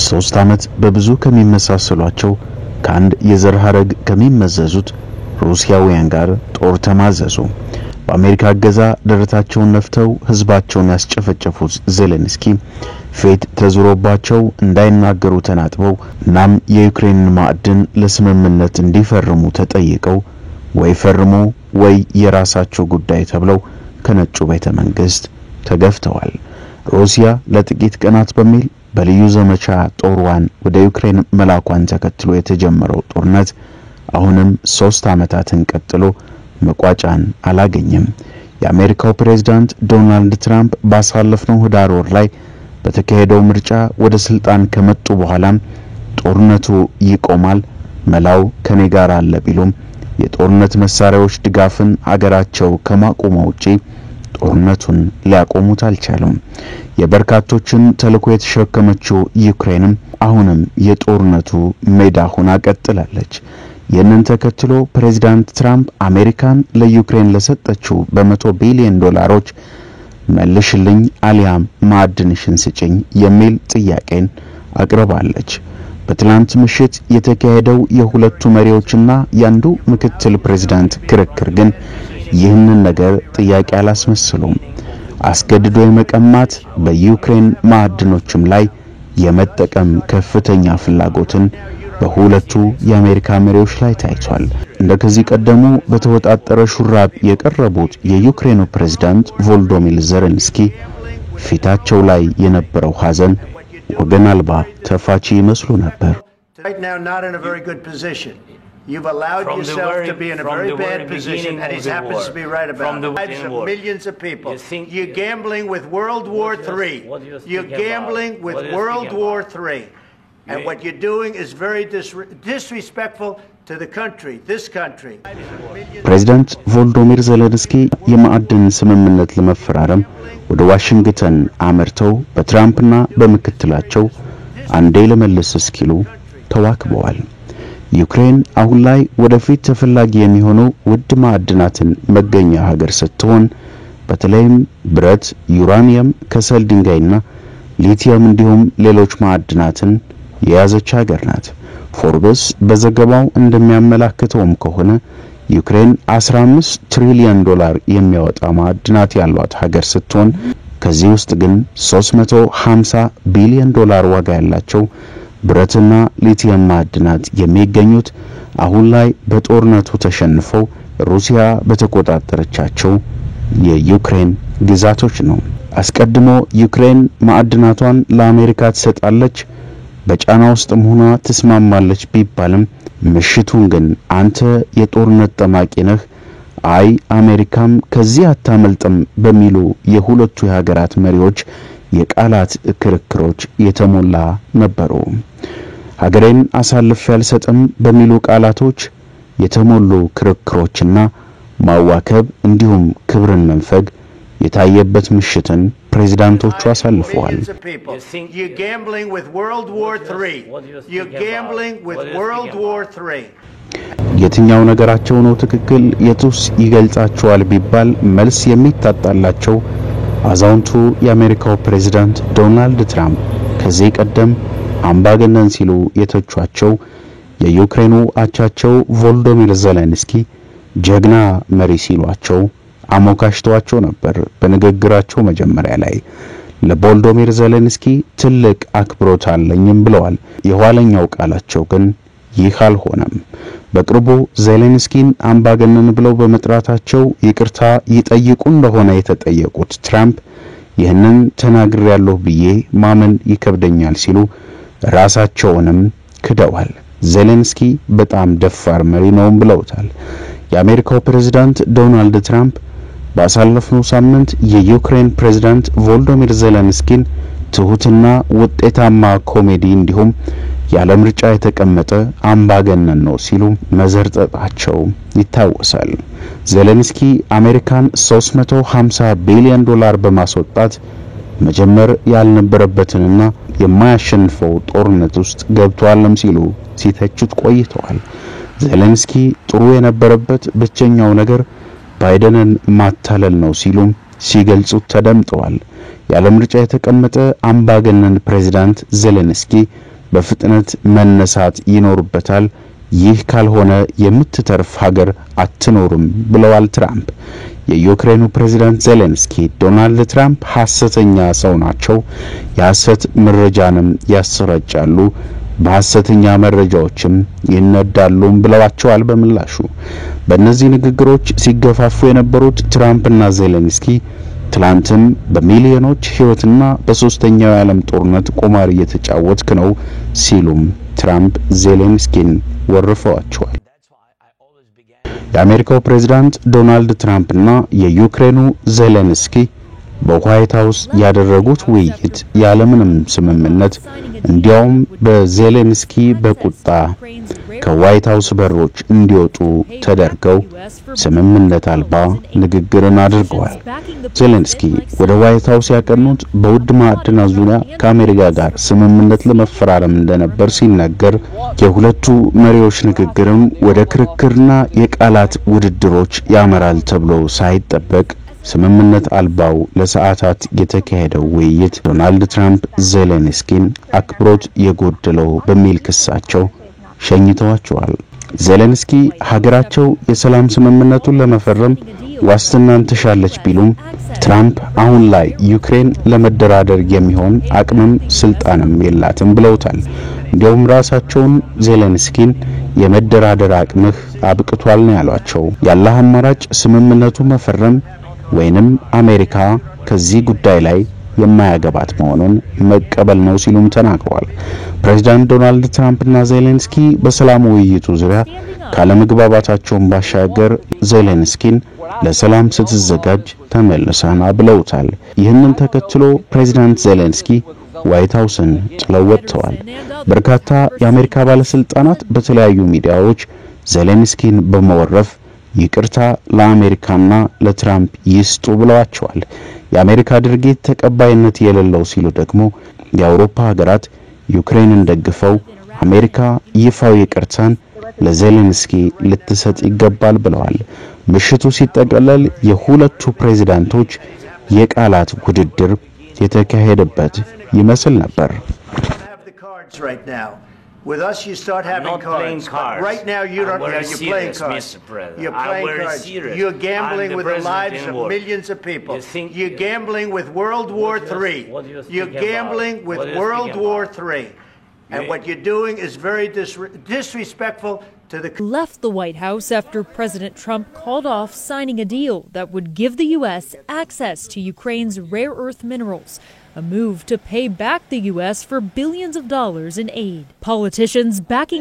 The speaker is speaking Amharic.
3 ዓመት በብዙ ከሚመሳሰሏቸው ከአንድ የዘር ሐረግ ከሚመዘዙት ሩሲያውያን ጋር ጦር ተማዘዙ። በአሜሪካ ገዛ ደረታቸውን ነፍተው ህዝባቸውን ያስጨፈጨፉት ዜሌንስኪ ፌት ተዝሮባቸው እንዳይናገሩ ተናጥበው እናም የዩክሬን ማዕድን ለስምምነት እንዲፈርሙ ተጠይቀው ወይ ፈርሞ ወይ የራሳቸው ጉዳይ ተብለው ከነጩ ቤተ መንግስት ተገፍተዋል። ሩሲያ ለጥቂት ቀናት በሚል በልዩ ዘመቻ ጦርዋን ወደ ዩክሬን መላኳን ተከትሎ የተጀመረው ጦርነት አሁንም 3 ዓመታትን ቀጥሎ መቋጫን አላገኘም። የአሜሪካው ፕሬዝዳንት ዶናልድ ትራምፕ ባሳለፍነው ህዳር ወር ላይ በተካሄደው ምርጫ ወደ ስልጣን ከመጡ በኋላም ጦርነቱ ይቆማል መላው ከኔ ጋር አለ ቢሉም የጦርነት መሳሪያዎች ድጋፍን አገራቸው ከማቆሙ ውጪ ጦርነቱን ሊያቆሙት አልቻሉም። የበርካቶችን ተልዕኮ የተሸከመችው ዩክሬንም አሁንም የጦርነቱ ሜዳ ሆና ቀጥላለች። ይህንን ተከትሎ ፕሬዝዳንት ትራምፕ አሜሪካን ለዩክሬን ለሰጠችው በ100 ቢሊዮን ዶላሮች መልሽልኝ አሊያም ማዕድንሽን ስጪኝ የሚል ጥያቄን አቅርባለች። በትላንት ምሽት የተካሄደው የሁለቱ መሪዎችና ያንዱ ምክትል ፕሬዝዳንት ክርክር ግን ይህንን ነገር ጥያቄ አላስመስሉም። አስገድዶ የመቀማት በዩክሬን ማዕድኖችም ላይ የመጠቀም ከፍተኛ ፍላጎትን በሁለቱ የአሜሪካ መሪዎች ላይ ታይቷል። እንደከዚህ ቀደሙ በተወጣጠረ ሹራብ የቀረቡት የዩክሬኑ ፕሬዝዳንት ቮሎዶሚር ዜሌንስኪ ፊታቸው ላይ የነበረው ሐዘን ወገን አልባ ተፋቺ ይመስሉ ነበር። You've allowed yourself to be in a very bad position, and it happens to be right about the lives of millions of people. You're gambling with World War III. You're gambling with World War III. And what you're doing is very disrespectful to the country, this country. ፕሬዝዳንት ቮሎዶሚር ዜሌንስኪ የማዕድን ስምምነት ለመፈራረም ወደ ዋሽንግተን አመርተው በትራምፕና በመከተላቸው አንዴ ለመለስ እስኪሉ ተዋክበዋል። ዩክሬን አሁን ላይ ወደፊት ተፈላጊ የሚሆነው ውድ ማዕድናትን መገኛ ሀገር ስትሆን በተለይም ብረት፣ ዩራኒየም፣ ከሰል ድንጋይና ሊቲየም እንዲሁም ሌሎች ማዕድናትን የያዘች ሀገር ናት። ፎርብስ በዘገባው እንደሚያመለክተውም ከሆነ ዩክሬን 15 ትሪሊዮን ዶላር የሚያወጣ ማዕድናት ያሏት ሀገር ስትሆን ከዚህ ውስጥ ግን 350 ቢሊዮን ዶላር ዋጋ ያላቸው ብረትና ሊቲየም ማዕድናት የሚገኙት አሁን ላይ በጦርነቱ ተሸንፈው ሩሲያ በተቆጣጠረቻቸው የዩክሬን ግዛቶች ነው። አስቀድሞ ዩክሬን ማዕድናቷን ለአሜሪካ ትሰጣለች፣ በጫና ውስጥም ሆና ትስማማለች ቢባልም ምሽቱን ግን አንተ የጦርነት ጠማቂ ነህ፣ አይ አሜሪካም ከዚህ አታመልጥም በሚሉ የሁለቱ የሀገራት መሪዎች የቃላት ክርክሮች የተሞላ ነበሩ። ሀገሬን አሳልፍ ያልሰጥም በሚሉ ቃላቶች የተሞሉ ክርክሮችና ማዋከብ እንዲሁም ክብርን መንፈግ የታየበት ምሽትን ፕሬዝዳንቶቹ አሳልፈዋል። You're gambling with World War III. You're gambling with World War III. የትኛው ነገራቸው ነው ትክክል የቱስ ይገልጻቸዋል ቢባል መልስ የሚታጣላቸው አዛውንቱ የአሜሪካው ፕሬዝዳንት ዶናልድ ትራምፕ ከዚህ ቀደም አምባገነን ሲሉ የተቿቸው የዩክሬኑ አቻቸው ቮሎዶሚር ዜሌንስኪ ጀግና መሪ ሲሏቸው አሞካሽተዋቸው ነበር። በንግግራቸው መጀመሪያ ላይ ለቮሎዶሚር ዜሌንስኪ ትልቅ አክብሮት አለኝም ብለዋል። የኋለኛው ቃላቸው ግን ይህ አልሆነም። በቅርቡ ዜሌንስኪን አምባገነን ብለው በመጥራታቸው ይቅርታ ይጠይቁ እንደሆነ የተጠየቁት ትራምፕ ይህንን ተናግሬያለሁ ብዬ ማመን ይከብደኛል ሲሉ ራሳቸውንም ክደዋል። ዜሌንስኪ በጣም ደፋር መሪ ነው ብለውታል። የአሜሪካው ፕሬዝዳንት ዶናልድ ትራምፕ ባሳለፍነው ሳምንት የዩክሬን ፕሬዝዳንት ቮሎዶሚር ዜሌንስኪን ትሁትና ውጤታማ ኮሜዲ እንዲሁም ያለ ምርጫ የተቀመጠ አምባገነን ነው ሲሉ መዘርጠጣቸው ይታወሳል። ዜሌንስኪ አሜሪካን 350 ቢሊዮን ዶላር በማስወጣት መጀመር ያልነበረበትንና የማያሸንፈው ጦርነት ውስጥ ገብቷልም ሲሉ ሲተቹት ቆይተዋል። ዜሌንስኪ ጥሩ የነበረበት ብቸኛው ነገር ባይደንን ማታለል ነው ሲሉም ሲገልጹት ተደምጠዋል። ያለ ምርጫ የተቀመጠ አምባገነን ፕሬዝዳንት ዜሌንስኪ በፍጥነት መነሳት ይኖርበታል። ይህ ካልሆነ የምትተርፍ ሀገር አትኖርም ብለዋል ትራምፕ። የዩክሬኑ ፕሬዝዳንት ዜሌንስኪ ዶናልድ ትራምፕ ሐሰተኛ ሰው ናቸው፣ የሐሰት መረጃንም ያሰራጫሉ፣ በሐሰተኛ መረጃዎችም ይነዳሉም ብለዋቸዋል። በምላሹ በእነዚህ ንግግሮች ሲገፋፉ የነበሩት ትራምፕና ዜሌንስኪ ትላንትም በሚሊዮኖች ሕይወትና በሶስተኛው የዓለም ጦርነት ቁማር እየተጫወትክ ነው ሲሉም ትራምፕ ዜሌንስኪን ወርፈዋቸዋል። የአሜሪካው ፕሬዝዳንት ዶናልድ ትራምፕና የዩክሬኑ ዜሌንስኪ በዋይት ሃውስ ያደረጉት ውይይት ያለምንም ስምምነት እንዲያውም በዜሌንስኪ በቁጣ ከዋይት ሃውስ በሮች እንዲወጡ ተደርገው ስምምነት አልባ ንግግርን አድርገዋል። ዜሌንስኪ ወደ ዋይት ሃውስ ያቀኑት በውድ ማዕድናት ዙሪያ ከአሜሪካ ጋር ስምምነት ለመፈራረም እንደነበር ሲነገር፣ የሁለቱ መሪዎች ንግግርም ወደ ክርክርና የቃላት ውድድሮች ያመራል ተብሎ ሳይጠበቅ ስምምነት አልባው ለሰዓታት የተካሄደው ውይይት ዶናልድ ትራምፕ ዜሌንስኪን አክብሮት የጎደለው በሚል ክሳቸው ሸኝተዋቸዋል። ዜሌንስኪ ሀገራቸው የሰላም ስምምነቱን ለመፈረም ዋስትናን ትሻለች ቢሉም ትራምፕ አሁን ላይ ዩክሬን ለመደራደር የሚሆን አቅምም ስልጣንም የላትም ብለውታል። እንዲያውም ራሳቸውን ዜሌንስኪን የመደራደር አቅምህ አብቅቷል ነው ያሏቸው። ያለህ አማራጭ ስምምነቱ መፈረም ወይንም አሜሪካ ከዚህ ጉዳይ ላይ የማያገባት መሆኑን መቀበል ነው ሲሉም ተናግረዋል። ፕሬዝዳንት ዶናልድ ትራምፕና ዜሌንስኪ በሰላም ውይይቱ ዙሪያ ካለመግባባታቸውን ባሻገር ዜሌንስኪን ለሰላም ስትዘጋጅ ተመልሰና ብለውታል። ይህንን ተከትሎ ፕሬዝዳንት ዜሌንስኪ ዋይት ሃውስን ጥለው ወጥተዋል። በርካታ የአሜሪካ ባለስልጣናት በተለያዩ ሚዲያዎች ዜሌንስኪን በመወረፍ ይቅርታ ለአሜሪካና ለትራምፕ ይስጡ ብለዋቸዋል። የአሜሪካ ድርጊት ተቀባይነት የሌለው ሲሉ ደግሞ የአውሮፓ ሀገራት ዩክሬንን ደግፈው አሜሪካ ይፋዊ ይቅርታን ለዜሌንስኪ ልትሰጥ ይገባል ብለዋል። ምሽቱ ሲጠቀለል የሁለቱ ፕሬዝዳንቶች የቃላት ውድድር የተካሄደበት ይመስል ነበር። With us, you start having cards. Right now, you don't. You're playing cards. You're playing cards. You're gambling with the lives of millions of people. You're gambling with World War III. You're gambling with World War III. And what you're doing is very disrespectful to the... Left the White House after President Trump called off signing a deal that would give the U.S. access to Ukraine's rare earth minerals, a move to pay back the U.S. for billions of dollars in aid. Politicians backing